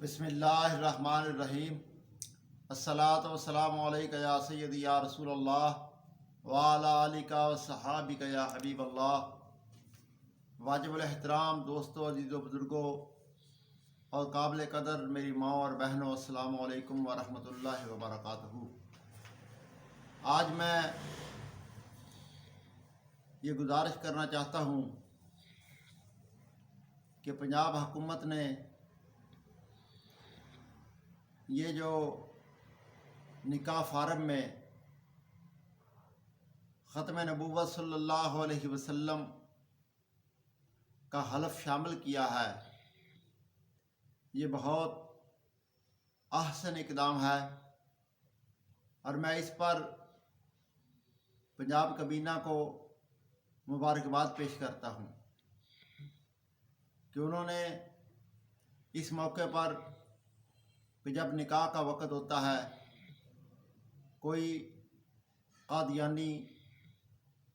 بسم اللہ الرحمن الرحیم۔ الصلاۃ والسلام علیک یا سیدی یا رسول اللہ وعلی آلک و صحابک یا حبیب اللہ۔ واجب الاحترام دوستو، عزیز و بزرگوں اور قابل قدر میری ماں اور بہنوں، السلام علیکم ورحمۃ اللہ وبرکاتہ۔ آج میں یہ گزارش کرنا چاہتا ہوں کہ پنجاب حکومت نے یہ جو نکاح فارم میں ختم نبوت صلی اللہ علیہ وسلم کا حلف شامل کیا ہے، یہ بہت احسن اقدام ہے، اور میں اس پر پنجاب کابینہ کو مبارکباد پیش کرتا ہوں کہ انہوں نے اس موقع پر کہ جب نکاح کا وقت ہوتا ہے، کوئی قادیانی،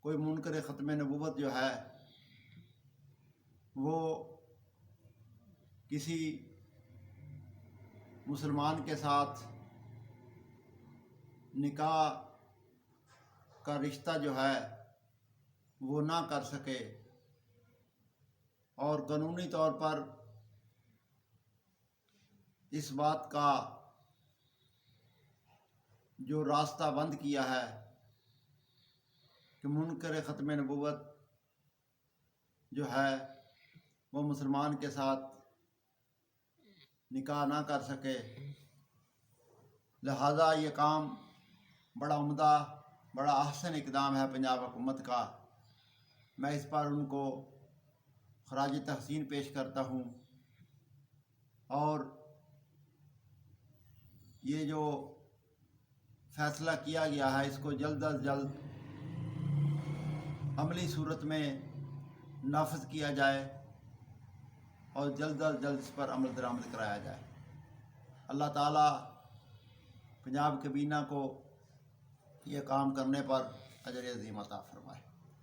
کوئی منکر ختم نبوت جو ہے وہ کسی مسلمان کے ساتھ نکاح کا رشتہ جو ہے وہ نہ کر سکے، اور قانونی طور پر اس بات کا جو راستہ بند کیا ہے کہ منکر ختم نبوت جو ہے وہ مسلمان کے ساتھ نکاح نہ کر سکے، لہذا یہ کام بڑا عمدہ، بڑا احسن اقدام ہے پنجاب حکومت کا۔ میں اس پر ان کو خراج تحسین پیش کرتا ہوں، اور یہ جو فیصلہ کیا گیا ہے اس کو جلد از جلد عملی صورت میں نافذ کیا جائے اور جلد از جلد اس پر عمل درآمد کرایا جائے۔ اللہ تعالیٰ پنجاب کابینہ کو یہ کام کرنے پر اجر عظیم عطا فرمائے۔